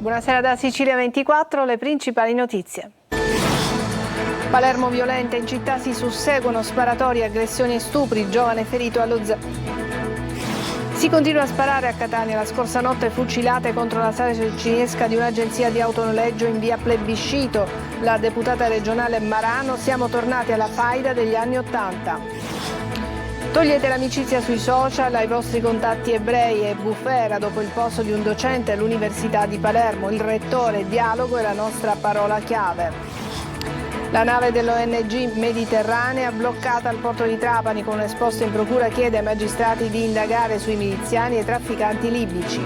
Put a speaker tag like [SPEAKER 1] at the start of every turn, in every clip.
[SPEAKER 1] Buonasera da Sicilia 24, le principali notizie. Palermo violenta, in città si susseguono sparatorie, aggressioni e stupri, giovane ferito allo Si continua a sparare a Catania, la scorsa notte fucilate contro la saracinesca di un'agenzia di autonoleggio in via Plebiscito. La deputata regionale Marano, siamo tornati alla faida degli anni '80. Togliete l'amicizia sui social ai vostri contatti ebrei e bufera dopo il posto di un docente all'Università di Palermo. Il rettore, dialogo è la nostra parola chiave. La nave dell'ONG Mediterranea bloccata al porto di Trapani con un esposto in procura chiede ai magistrati di indagare sui miliziani e trafficanti libici.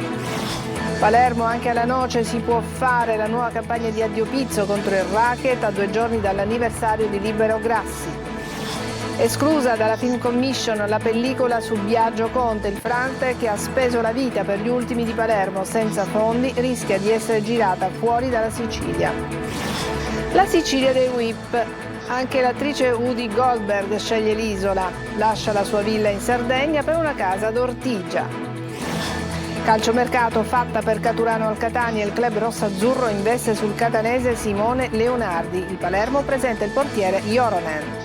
[SPEAKER 1] Palermo, anche alla Noce si può fare la nuova campagna di Addio Pizzo contro il racket a 2 giorni dall'anniversario di Libero Grassi. Esclusa dalla Film Commission la pellicola su Biagio Conte, il frante che ha speso la vita per gli ultimi di Palermo senza fondi, rischia di essere girata fuori dalla Sicilia. La Sicilia dei whip. Anche l'attrice Udi Goldberg sceglie l'isola, lascia la sua villa in Sardegna per una casa ad Ortigia. Calciomercato, fatta per Caturano al Catania, il club rosso-azzurro investe sul catanese Simone Leonardi. Il Palermo presenta il portiere Joronen.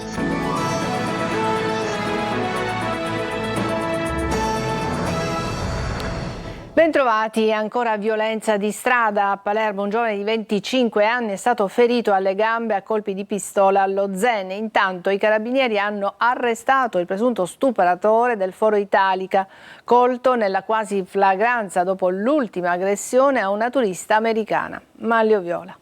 [SPEAKER 1] Bentrovati, ancora violenza di strada a Palermo. Un giovane di 25 anni è stato ferito alle gambe a colpi di pistola allo Zen. Intanto i carabinieri hanno arrestato il presunto stupratore del Foro Italica, colto nella quasi flagranza dopo l'ultima aggressione a una turista americana. Manlio Viola.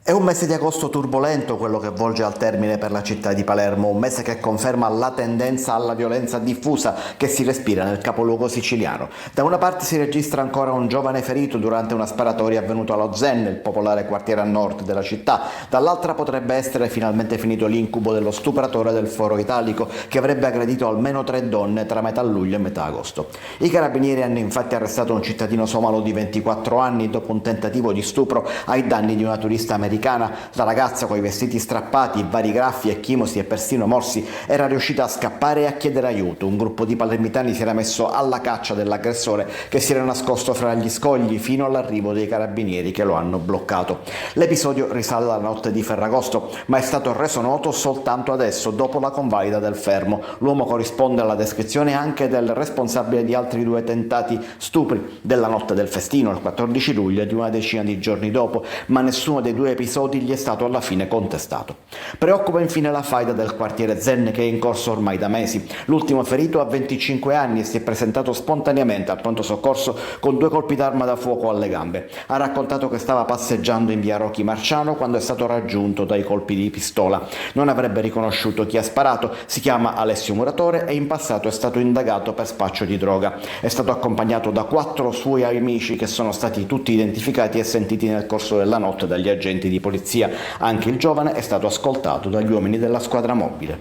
[SPEAKER 2] È un mese di agosto turbolento quello che volge al termine per la città di Palermo, un mese che conferma la tendenza alla violenza diffusa che si respira nel capoluogo siciliano. Da una parte si registra ancora un giovane ferito durante una sparatoria avvenuta allo Zen, il popolare quartiere a nord della città, dall'altra potrebbe essere finalmente finito l'incubo dello stupratore del Foro Italico che avrebbe aggredito almeno 3 donne tra metà luglio e metà agosto. I carabinieri hanno infatti arrestato un cittadino somalo di 24 anni dopo un tentativo di stupro ai danni di una turista americana. La ragazza, coi vestiti strappati, vari graffi e chimosi e persino morsi, era riuscita a scappare e a chiedere aiuto. Un gruppo di palermitani si era messo alla caccia dell'aggressore che si era nascosto fra gli scogli fino all'arrivo dei carabinieri che lo hanno bloccato. L'episodio risale alla notte di Ferragosto, ma è stato reso noto soltanto adesso, dopo la convalida del fermo. L'uomo corrisponde alla descrizione anche del responsabile di altri 2 tentati stupri della notte del festino, il 14 luglio, e di una decina di giorni dopo, ma nessuno dei 2 episodi gli è stato alla fine contestato. Preoccupa infine la faida del quartiere Zen, che è in corso ormai da mesi. L'ultimo ferito ha 25 anni e si è presentato spontaneamente al pronto soccorso con 2 colpi d'arma da fuoco alle gambe. Ha raccontato che stava passeggiando in via Rocchi Marciano quando è stato raggiunto dai colpi di pistola. Non avrebbe riconosciuto chi ha sparato, si chiama Alessio Muratore e in passato è stato indagato per spaccio di droga. È stato accompagnato da 4 suoi amici che sono stati tutti identificati e sentiti nel corso della notte dagli agenti di polizia. Anche il giovane è stato ascoltato dagli uomini della squadra mobile.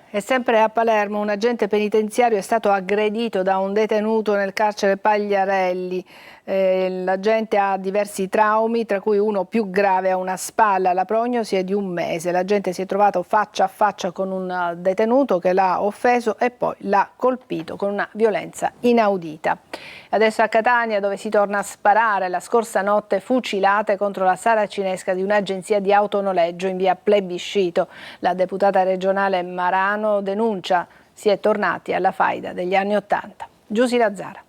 [SPEAKER 1] E sempre a Palermo un agente penitenziario è stato aggredito da un detenuto nel carcere Pagliarelli. L'agente ha diversi traumi, tra cui uno più grave a una spalla. La prognosi è di 1 mese. L'agente si è trovato faccia a faccia con un detenuto che l'ha offeso e poi l'ha colpito con una violenza inaudita. Adesso a Catania, dove si torna a sparare. La scorsa notte fucilate contro la saracinesca di un'agenzia di autonoleggio in via Plebiscito. La deputata regionale Marano denuncia: si è tornati alla faida degli anni '80. Giusy Lazzara.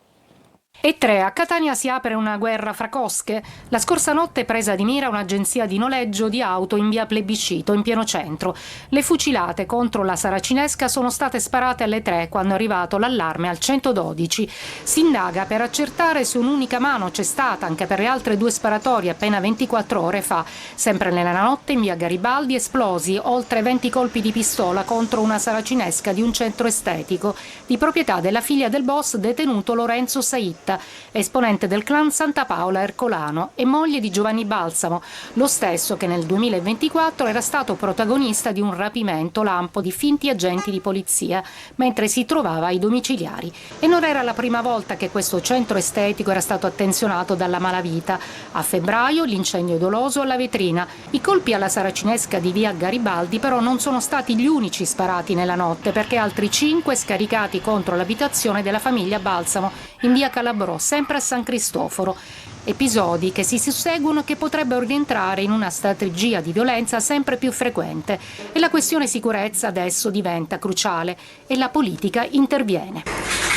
[SPEAKER 3] E 3. A Catania si apre una guerra fra cosche. La scorsa notte presa di mira un'agenzia di noleggio di auto in via Plebiscito, in pieno centro. Le fucilate contro la saracinesca sono state sparate alle 3 quando è arrivato l'allarme al 112. Si indaga per accertare se un'unica mano c'è stata anche per le altre 2 sparatorie appena 24 ore fa. Sempre nella notte in via Garibaldi esplosi oltre 20 colpi di pistola contro una saracinesca di un centro estetico di proprietà della figlia del boss detenuto Lorenzo Saitta, esponente del clan Santa Paola Ercolano e moglie di Giovanni Balsamo, lo stesso che nel 2024 era stato protagonista di un rapimento lampo di finti agenti di polizia mentre si trovava ai domiciliari. E non era la prima volta che questo centro estetico era stato attenzionato dalla malavita. A febbraio l'incendio doloso alla vetrina. I colpi alla saracinesca di via Garibaldi però non sono stati gli unici sparati nella notte, perché altri 5 scaricati contro l'abitazione della famiglia Balsamo in via Calabrò, sempre a San Cristoforo. Episodi che si susseguono e che potrebbero rientrare in una strategia di violenza sempre più frequente. E la questione sicurezza adesso diventa cruciale e la politica interviene.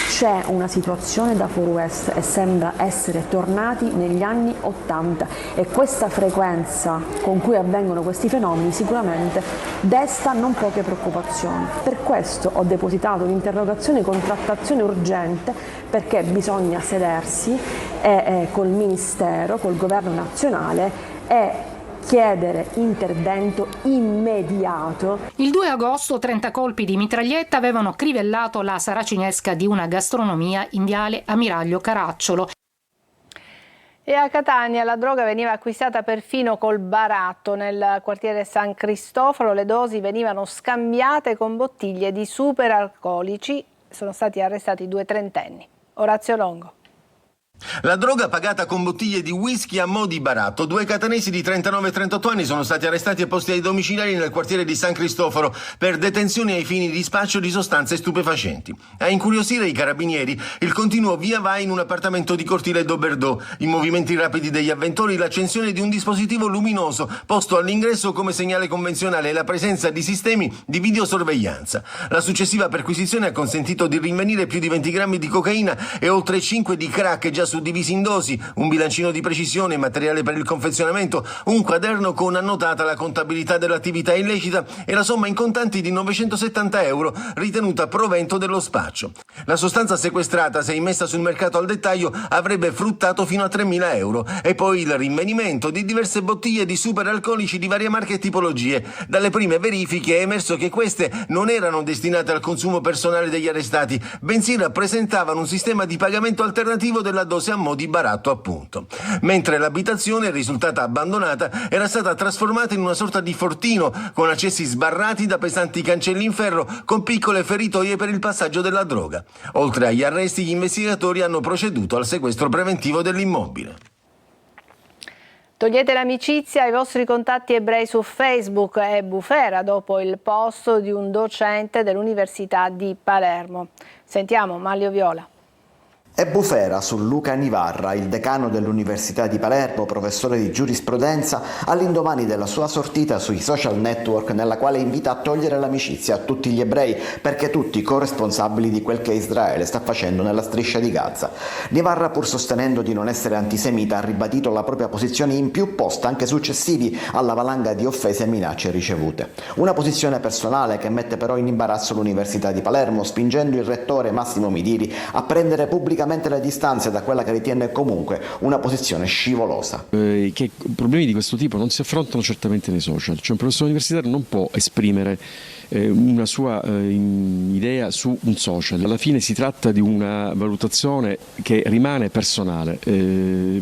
[SPEAKER 4] C'è una situazione da Far West e sembra essere tornati negli anni '80 e questa frequenza con cui avvengono questi fenomeni sicuramente desta non poche preoccupazioni. Per questo ho depositato un'interrogazione con trattazione urgente, perché bisogna sedersi col Ministero, col Governo nazionale e chiedere intervento immediato.
[SPEAKER 3] Il 2 agosto 30 colpi di mitraglietta avevano crivellato la saracinesca di una gastronomia in viale Ammiraglio Caracciolo.
[SPEAKER 1] E a Catania la droga veniva acquistata perfino col baratto. Nel quartiere San Cristoforo le dosi venivano scambiate con bottiglie di superalcolici. Sono stati arrestati 2 trentenni. Orazio Longo.
[SPEAKER 5] La droga pagata con bottiglie di whisky a mo' di baratto. 2 catanesi di 39 e 38 anni sono stati arrestati e posti ai domiciliari nel quartiere di San Cristoforo per detenzione ai fini di spaccio di sostanze stupefacenti. A incuriosire i carabinieri il continuo via vai in un appartamento di cortile Doberdò, i movimenti rapidi degli avventori, l'accensione di un dispositivo luminoso posto all'ingresso come segnale convenzionale e la presenza di sistemi di videosorveglianza. La successiva perquisizione ha consentito di rinvenire più di 20 grammi di cocaina e oltre 5 di crack già suddivisi in dosi, un bilancino di precisione, materiale per il confezionamento, un quaderno con annotata la contabilità dell'attività illecita e la somma in contanti di 970 euro ritenuta provento dello spaccio. La sostanza sequestrata, se immessa sul mercato al dettaglio, avrebbe fruttato fino a 3.000 euro. E poi il rinvenimento di diverse bottiglie di superalcolici di varie marche e tipologie. Dalle prime verifiche è emerso che queste non erano destinate al consumo personale degli arrestati, bensì rappresentavano un sistema di pagamento alternativo della dose a mo' di baratto, appunto. Mentre l'abitazione, risultata abbandonata, era stata trasformata in una sorta di fortino con accessi sbarrati da pesanti cancelli in ferro con piccole feritoie per il passaggio della droga. Oltre agli arresti, gli investigatori hanno proceduto al sequestro preventivo dell'immobile.
[SPEAKER 1] Togliete l'amicizia ai vostri contatti ebrei su Facebook. È bufera dopo il post di un docente dell'Università di Palermo. Sentiamo Manlio Viola.
[SPEAKER 2] È bufera su Luca Nivarra, il decano dell'Università di Palermo, professore di giurisprudenza, all'indomani della sua sortita sui social network nella quale invita a togliere l'amicizia a tutti gli ebrei perché tutti corresponsabili di quel che Israele sta facendo nella striscia di Gaza. Nivarra, pur sostenendo di non essere antisemita, ha ribadito la propria posizione in più post anche successivi alla valanga di offese e minacce ricevute. Una posizione personale che mette però in imbarazzo l'Università di Palermo, spingendo il rettore Massimo Midiri a prendere pubblicamente le distanze da quella che ritiene comunque una posizione scivolosa.
[SPEAKER 6] Che problemi di questo tipo non si affrontano certamente nei social, cioè un professore universitario non può esprimere una sua idea su un social. Alla fine si tratta di una valutazione che rimane personale.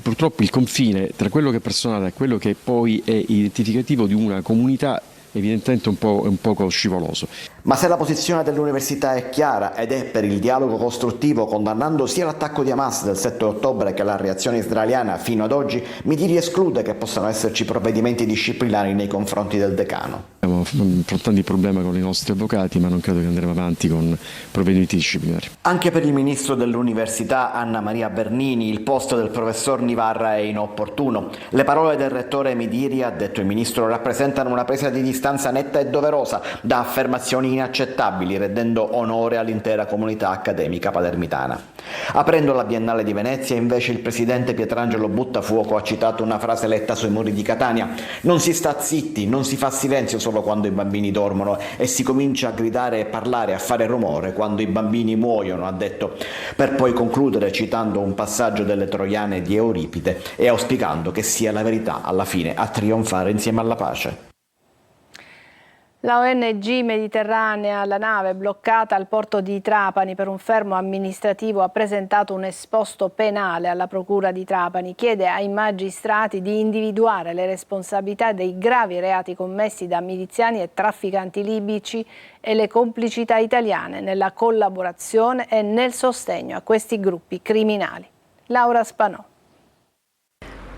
[SPEAKER 6] Purtroppo il confine tra quello che è personale e quello che poi è identificativo di una comunità evidentemente un poco scivoloso.
[SPEAKER 2] Ma se la posizione dell'università è chiara ed è per il dialogo costruttivo, condannando sia l'attacco di Hamas del 7 ottobre che la reazione israeliana fino ad oggi, Midiri esclude che possano esserci provvedimenti disciplinari nei confronti del decano.
[SPEAKER 6] Stiamo affrontando il problema con i nostri avvocati, ma non credo che andremo avanti con provvedimenti disciplinari.
[SPEAKER 2] Anche per il ministro dell'università Anna Maria Bernini il posto del professor Nivarra è inopportuno. Le parole del rettore Midiri, ha detto il ministro, rappresentano una presa di distanza netta e doverosa da affermazioni inaccettabili, rendendo onore all'intera comunità accademica palermitana. Aprendo la Biennale di Venezia, invece, il presidente Pietrangelo Buttafuoco ha citato una frase letta sui muri di Catania: non si sta zitti, non si fa silenzio solo quando i bambini dormono e si comincia a gridare e parlare, a fare rumore quando i bambini muoiono, ha detto, per poi concludere citando un passaggio delle Troiane di Euripide e auspicando che sia la verità alla fine a trionfare insieme alla pace.
[SPEAKER 1] La ONG Mediterranea, la nave bloccata al porto di Trapani per un fermo amministrativo, ha presentato un esposto penale alla Procura di Trapani. Chiede ai magistrati di individuare le responsabilità dei gravi reati commessi da miliziani e trafficanti libici e le complicità italiane nella collaborazione e nel sostegno a questi gruppi criminali. Laura Spanò.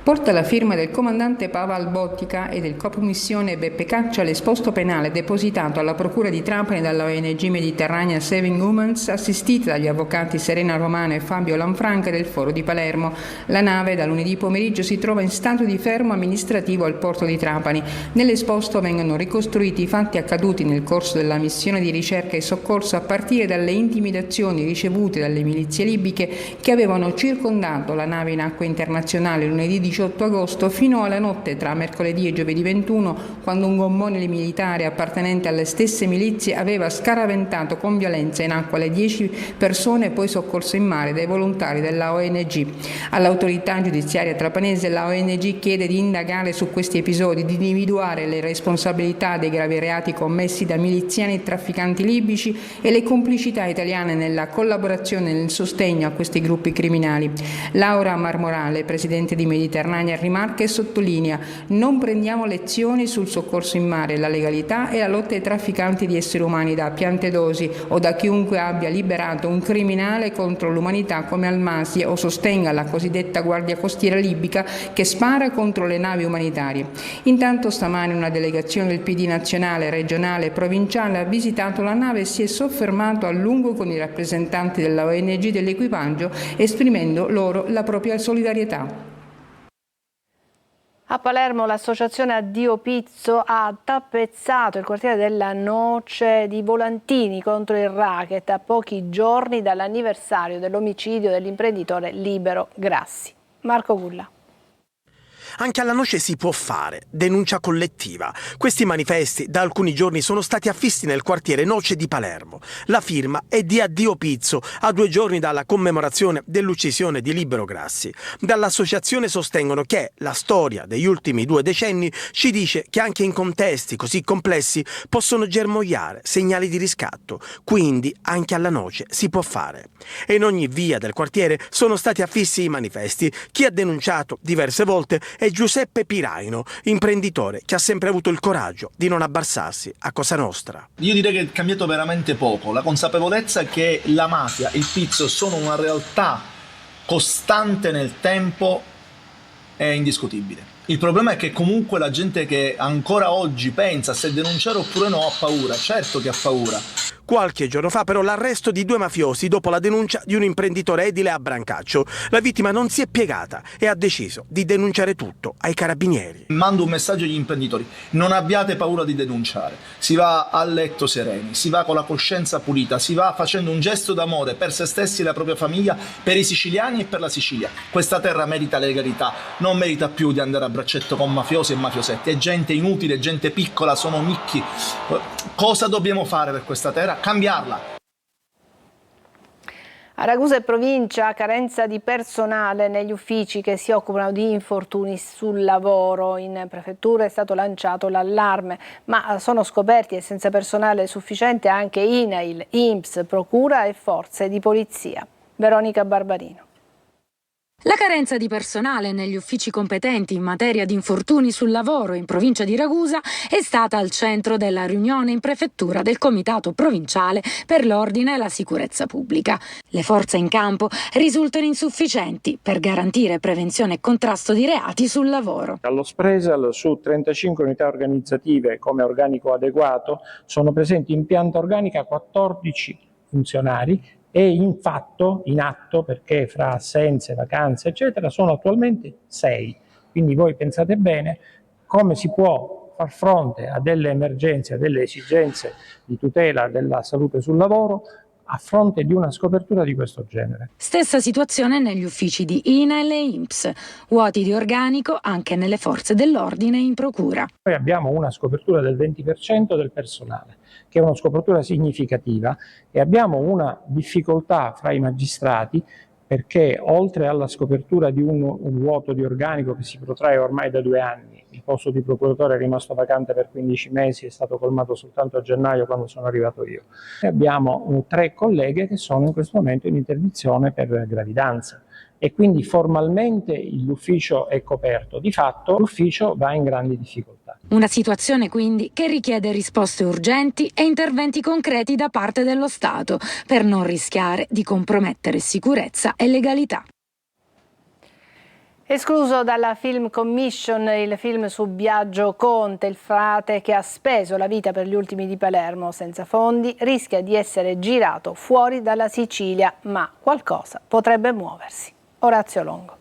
[SPEAKER 7] Porta la firma del comandante Pavel Bottica e del capomissione Beppe Caccia l'esposto penale depositato alla Procura di Trapani dalla ONG Mediterranea Saving Humans, assistita dagli avvocati Serena Romano e Fabio Lanfranca del Foro di Palermo. La nave da lunedì pomeriggio si trova in stato di fermo amministrativo al porto di Trapani. Nell'esposto vengono ricostruiti i fatti accaduti nel corso della missione di ricerca e soccorso a partire dalle intimidazioni ricevute dalle milizie libiche che avevano circondato la nave in acque internazionali lunedì 18 agosto fino alla notte tra mercoledì e giovedì 21, quando un gommone militare appartenente alle stesse milizie aveva scaraventato con violenza in acqua le 10 persone poi soccorse in mare dai volontari della ONG. All'autorità giudiziaria trapanese la ONG chiede di indagare su questi episodi, di individuare le responsabilità dei gravi reati commessi da miliziani e trafficanti libici e le complicità italiane nella collaborazione e nel sostegno a questi gruppi criminali. Laura Marmorale, presidente di Mediterranea, rimarca e sottolinea: non prendiamo lezioni sul soccorso in mare, la legalità e la lotta ai trafficanti di esseri umani da Piantedosi o da chiunque abbia liberato un criminale contro l'umanità come Al-Masi o sostenga la cosiddetta Guardia Costiera libica che spara contro le navi umanitarie. Intanto stamane una delegazione del PD nazionale, regionale e provinciale ha visitato la nave e si è soffermato a lungo con i rappresentanti della ONG dell'equipaggio, esprimendo loro la propria solidarietà.
[SPEAKER 1] A Palermo l'associazione Addio Pizzo ha tappezzato il quartiere della Noce di volantini contro il racket a pochi giorni dall'anniversario dell'omicidio dell'imprenditore Libero Grassi. Marco Gulla.
[SPEAKER 8] Anche alla Noce si può fare, denuncia collettiva. Questi manifesti da alcuni giorni sono stati affissi nel quartiere Noce di Palermo. La firma è di Addio Pizzo, a 2 giorni dalla commemorazione dell'uccisione di Libero Grassi. Dall'associazione sostengono che la storia degli ultimi 2 decenni ci dice che anche in contesti così complessi possono germogliare segnali di riscatto, quindi anche alla Noce si può fare. E in ogni via del quartiere sono stati affissi i manifesti. Chi ha denunciato diverse volte è Giuseppe Piraino, imprenditore che ha sempre avuto il coraggio di non abbassarsi a Cosa Nostra.
[SPEAKER 9] Io direi che è cambiato veramente poco. La consapevolezza che la mafia e il pizzo sono una realtà costante nel tempo è indiscutibile. Il problema è che comunque la gente che ancora oggi pensa se denunciare oppure no ha paura. Certo che ha paura.
[SPEAKER 8] Qualche giorno fa però l'arresto di 2 mafiosi dopo la denuncia di un imprenditore edile a Brancaccio. La vittima non si è piegata e ha deciso di denunciare tutto ai carabinieri.
[SPEAKER 9] Mando un messaggio agli imprenditori: non abbiate paura di denunciare. Si va a letto sereni, si va con la coscienza pulita, si va facendo un gesto d'amore per se stessi e la propria famiglia, per i siciliani e per la Sicilia. Questa terra merita legalità, non merita più di andare a braccetto con mafiosi e mafiosetti. È gente inutile, gente piccola, sono micchi. Cosa dobbiamo fare per questa terra? Cambiarla.
[SPEAKER 1] A Ragusa e provincia, carenza di personale negli uffici che si occupano di infortuni sul lavoro. In prefettura è stato lanciato l'allarme, ma sono scoperti e senza personale sufficiente anche INAIL, INPS, Procura e forze di polizia. Veronica Barbarino.
[SPEAKER 3] La carenza di personale negli uffici competenti in materia di infortuni sul lavoro in provincia di Ragusa è stata al centro della riunione in prefettura del Comitato Provinciale per l'Ordine e la Sicurezza Pubblica. Le forze in campo risultano insufficienti per garantire prevenzione e contrasto di reati sul lavoro.
[SPEAKER 10] Allo Spresal su 35 unità organizzative come organico adeguato sono presenti in pianta organica 14 funzionari e in atto, perché fra assenze, vacanze, eccetera, sono attualmente 6. Quindi voi pensate bene come si può far fronte a delle emergenze, a delle esigenze di tutela della salute sul lavoro a fronte di una scopertura di questo genere.
[SPEAKER 3] Stessa situazione negli uffici di INAIL e INPS, vuoti di organico anche nelle forze dell'ordine e in procura.
[SPEAKER 10] Noi abbiamo una scopertura del 20% del personale, che è una scopertura significativa, e abbiamo una difficoltà fra i magistrati perché oltre alla scopertura di un vuoto di organico che si protrae ormai da 2 anni, il posto di procuratore è rimasto vacante per 15 mesi, è stato colmato soltanto a gennaio quando sono arrivato io. E abbiamo 3 colleghe che sono in questo momento in interdizione per gravidanza e quindi formalmente l'ufficio è coperto, di fatto l'ufficio va in grandi difficoltà.
[SPEAKER 3] Una situazione quindi che richiede risposte urgenti e interventi concreti da parte dello Stato per non rischiare di compromettere sicurezza e legalità.
[SPEAKER 1] Escluso dalla Film Commission il film su Biagio Conte, il frate che ha speso la vita per gli ultimi di Palermo senza fondi, rischia di essere girato fuori dalla Sicilia, ma qualcosa potrebbe muoversi. Orazio Longo.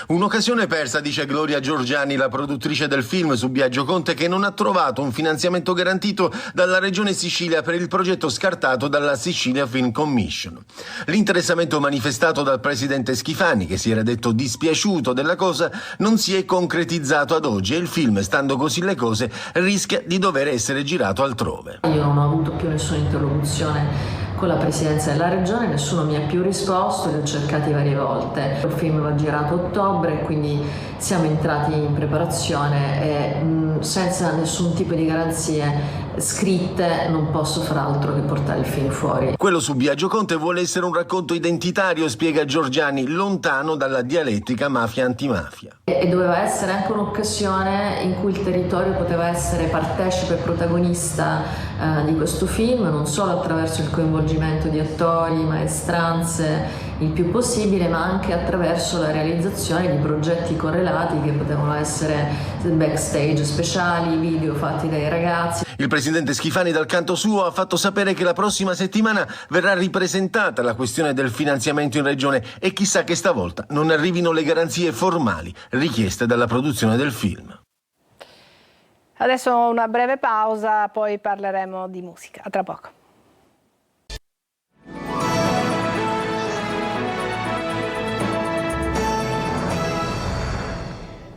[SPEAKER 5] Un'occasione persa, dice Gloria Giorgiani, la produttrice del film su Biagio Conte, che non ha trovato un finanziamento garantito dalla Regione Sicilia per il progetto scartato dalla Sicilia Film Commission. L'interessamento manifestato dal presidente Schifani, che si era detto dispiaciuto della cosa, non si è concretizzato ad oggi e il film, stando così le cose, rischia di dover essere girato altrove.
[SPEAKER 11] Io non ho avuto più nessuna interlocuzione con la presidenza della regione, nessuno mi ha più risposto, li ho cercati varie volte. Il film va girato a ottobre, quindi siamo entrati in preparazione e senza nessun tipo di garanzie scritte non posso far altro che portare il film fuori.
[SPEAKER 5] Quello su Biagio Conte vuole essere un racconto identitario, spiega Giorgiani, lontano dalla dialettica mafia-antimafia.
[SPEAKER 11] E doveva essere anche un'occasione in cui il territorio poteva essere partecipe e protagonista di questo film, non solo attraverso il coinvolgimento di attori, maestranze, il più possibile, ma anche attraverso la realizzazione di progetti correlati che potevano essere backstage speciali, video fatti dai ragazzi.
[SPEAKER 5] Il presidente Schifani dal canto suo ha fatto sapere che la prossima settimana verrà ripresentata la questione del finanziamento in regione e chissà che stavolta non arrivino le garanzie formali richieste dalla produzione del film.
[SPEAKER 1] Adesso una breve pausa, poi parleremo di musica. A tra poco.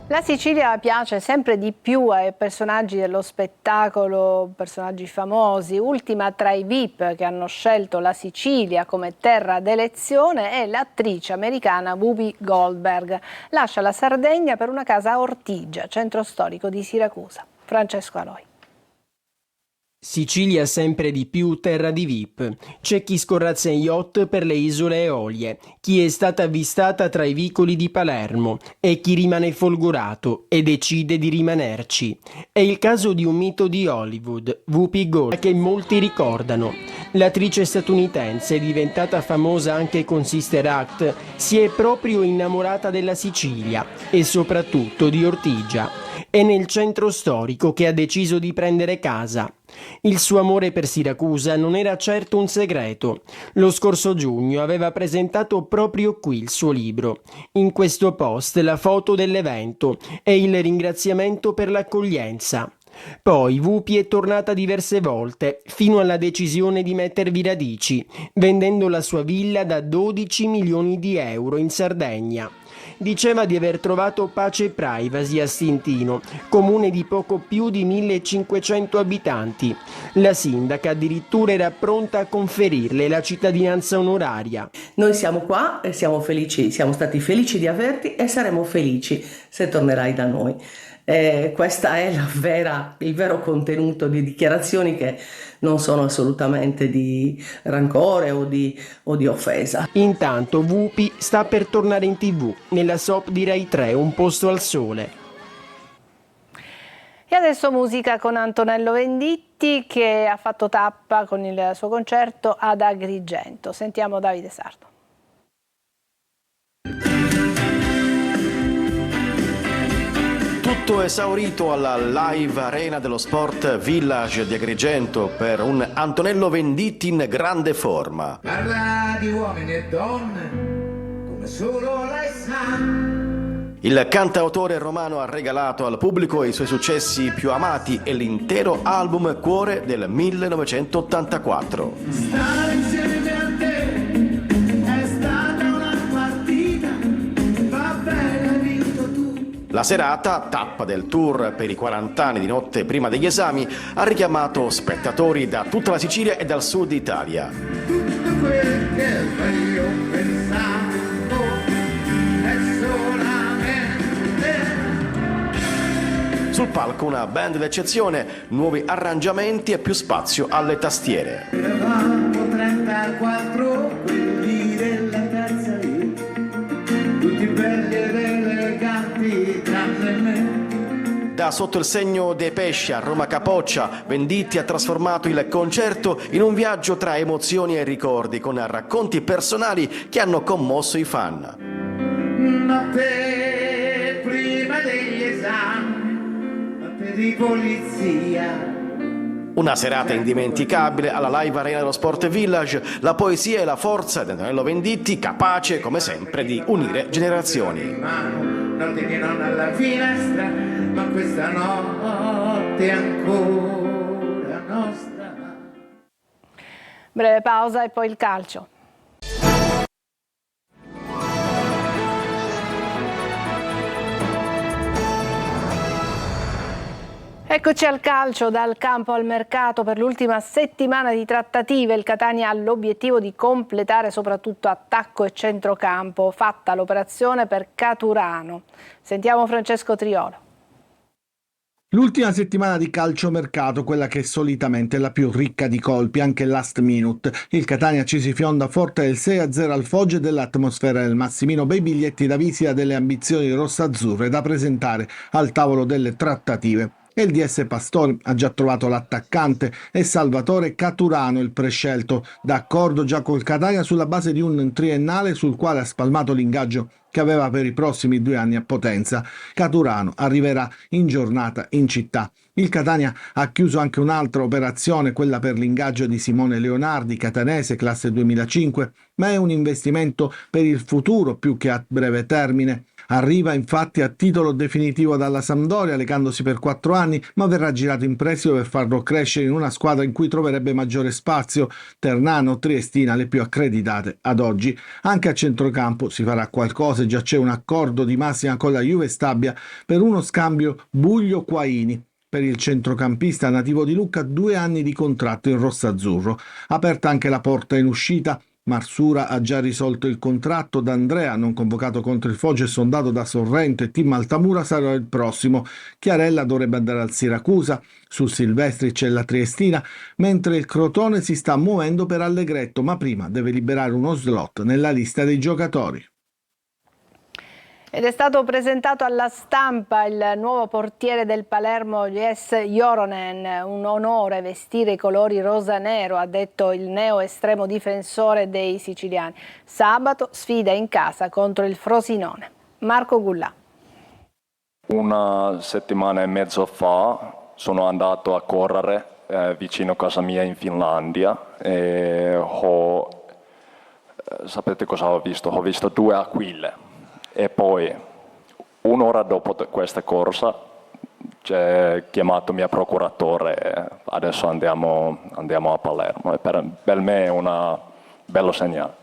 [SPEAKER 1] La Sicilia piace sempre di più ai personaggi dello spettacolo, personaggi famosi. Ultima tra i VIP che hanno scelto la Sicilia come terra d'elezione è l'attrice americana Whoopi Goldberg. Lascia la Sardegna per una casa a Ortigia, centro storico di Siracusa. Francesco Aloi.
[SPEAKER 12] Sicilia sempre di più terra di VIP. C'è chi scorrazza in yacht per le isole Eolie, chi è stata avvistata tra i vicoli di Palermo e chi rimane folgorato e decide di rimanerci. È il caso di un mito di Hollywood, Whoopi Goldberg, che molti ricordano. L'attrice statunitense, diventata famosa anche con Sister Act, si è proprio innamorata della Sicilia e soprattutto di Ortigia. È nel centro storico che ha deciso di prendere casa. Il suo amore per Siracusa non era certo un segreto. Lo scorso giugno aveva presentato proprio qui il suo libro. In questo post la foto dell'evento e il ringraziamento per l'accoglienza. Poi Whoopi è tornata diverse volte, fino alla decisione di mettervi radici, vendendo la sua villa da 12 milioni di euro in Sardegna. Diceva di aver trovato pace e privacy a Stintino, comune di poco più di 1500 abitanti. La sindaca addirittura era pronta a conferirle la cittadinanza onoraria.
[SPEAKER 13] Noi siamo qua e siamo felici, siamo stati felici di averti e saremo felici se tornerai da noi. Questa è il vero contenuto di dichiarazioni che non sono assolutamente di rancore o di offesa.
[SPEAKER 12] Intanto Whoopi sta per tornare in TV nella soap di Rai 3, Un posto al sole.
[SPEAKER 1] E adesso musica con Antonello Venditti che ha fatto tappa con il suo concerto ad Agrigento. Sentiamo Davide Sardo.
[SPEAKER 14] Tutto esaurito alla Live Arena dello Sport Village di Agrigento per un Antonello Venditti in grande forma.
[SPEAKER 15] Parla di uomini e donne come solo lei sa.
[SPEAKER 14] Il cantautore romano ha regalato al pubblico i suoi successi più amati e l'intero album Cuore del 1984.
[SPEAKER 15] Stare insieme a te è stata una partita, va bene, hai vinto tu.
[SPEAKER 14] La serata, tappa del tour per i 40 anni di Notte prima degli esami, ha richiamato spettatori da tutta la Sicilia e dal sud Italia.
[SPEAKER 15] Tutto quel che io pensavo è solamente.
[SPEAKER 14] Sul palco una band d'eccezione, nuovi arrangiamenti e più spazio alle tastiere.
[SPEAKER 15] Eravamo 34, quelli della terza via, tutti belli ed eleganti tranne me.
[SPEAKER 14] Da Sotto il segno dei pesci a Roma Capoccia, Venditti ha trasformato il concerto in un viaggio tra emozioni e ricordi, con racconti personali che hanno commosso i fan.
[SPEAKER 15] notte prima degli esami, notte di polizia.
[SPEAKER 14] Una serata indimenticabile alla Live Arena dello Sport Village, la poesia e la forza di Antonello Venditti, capace come sempre di unire generazioni.
[SPEAKER 15] Notte che non alla finestra, ma questa notte è ancora nostra.
[SPEAKER 1] Breve pausa e poi il calcio. Eccoci al calcio, dal campo al mercato. Per l'ultima settimana di trattative il Catania ha l'obiettivo di completare soprattutto attacco e centrocampo. Fatta l'operazione per Caturano. Sentiamo Francesco Triolo.
[SPEAKER 16] L'ultima settimana di calciomercato, quella che solitamente è la più ricca di colpi, anche last minute. Il Catania ci si fionda forte del 6-0 al Foggia e dell'atmosfera del Massimino, bei biglietti da visita delle ambizioni rossazzurre da presentare al tavolo delle trattative. E il DS Pastore ha già trovato l'attaccante e Salvatore Caturano il prescelto, d'accordo già col Catania sulla base di un triennale sul quale ha spalmato l'ingaggio che aveva per i prossimi 2 anni a Potenza. Caturano arriverà in giornata in città. Il Catania ha chiuso anche un'altra operazione, quella per l'ingaggio di Simone Leonardi, catanese, classe 2005, ma è un investimento per il futuro più che a breve termine. Arriva infatti a titolo definitivo dalla Sampdoria, legandosi per 4 anni, ma verrà girato in prestito per farlo crescere in una squadra in cui troverebbe maggiore spazio, Ternano, Triestina, le più accreditate ad oggi. Anche a centrocampo si farà qualcosa, già c'è un accordo di massima con la Juve Stabia per uno scambio Buglio-Quaini. Per il centrocampista nativo di Lucca 2 anni di contratto in rossazzurro. Aperta anche la porta in uscita. Marsura ha già risolto il contratto, D'Andrea, non convocato contro il Foggia e sondato da Sorrento e Tim Altamura, sarà il prossimo. Chiarella dovrebbe andare al Siracusa, su Silvestri c'è la Triestina, mentre il Crotone si sta muovendo per Allegretto, ma prima deve liberare uno slot nella lista dei giocatori.
[SPEAKER 1] Ed è stato presentato alla stampa il nuovo portiere del Palermo, Jes Joronen. Un onore vestire i colori rosa-nero, ha detto il neo estremo difensore dei siciliani. Sabato sfida in casa contro il Frosinone. Marco Gullà.
[SPEAKER 17] 1 settimana e mezzo fa sono andato a correre vicino a casa mia in Finlandia e sapete cosa ho visto? Ho visto 2 aquile. E poi, un'ora dopo questa corsa, c'è chiamato mio procuratore e adesso andiamo a Palermo. E per me è un bello segnale.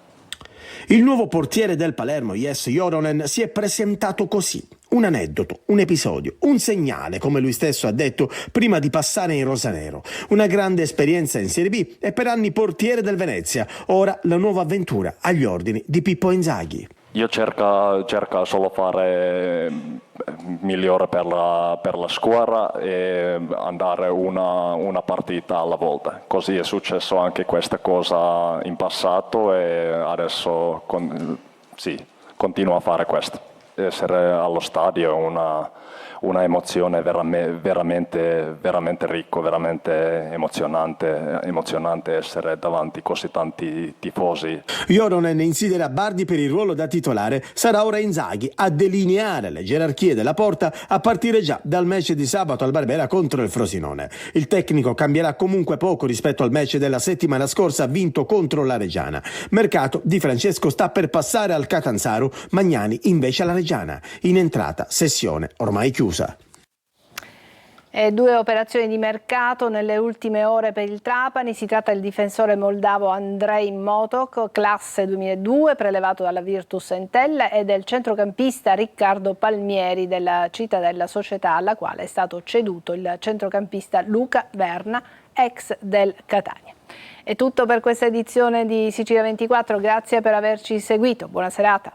[SPEAKER 8] Il nuovo portiere del Palermo, Jes Joronen, si è presentato così. Un aneddoto, un episodio, un segnale, come lui stesso ha detto, prima di passare in rosanero. Una grande esperienza in Serie B e per anni portiere del Venezia. Ora la nuova avventura agli ordini di Pippo Inzaghi.
[SPEAKER 17] Io cerco solo fare migliore per la squadra e andare una partita alla volta. Così è successo anche questa cosa in passato e adesso continuo a fare questo. Essere allo stadio è una emozione veramente ricco, veramente emozionante essere davanti così tanti tifosi.
[SPEAKER 8] Joronen insidera Bardi per il ruolo da titolare, sarà ora Inzaghi a delineare le gerarchie della porta a partire già dal match di sabato al Barbera contro il Frosinone. Il tecnico cambierà comunque poco rispetto al match della settimana scorsa vinto contro la Reggiana. Mercato di Francesco sta per passare al Catanzaro, Magnani invece alla Reggiana. In entrata sessione ormai chiusa.
[SPEAKER 1] E 2 operazioni di mercato nelle ultime ore per il Trapani. Si tratta del difensore moldavo Andrei Motok, classe 2002, prelevato dalla Virtus Entella, e del centrocampista Riccardo Palmieri della Cittadella Società, alla quale è stato ceduto il centrocampista Luca Verna, ex del Catania. È tutto per questa edizione di Sicilia 24, grazie per averci seguito, buona serata.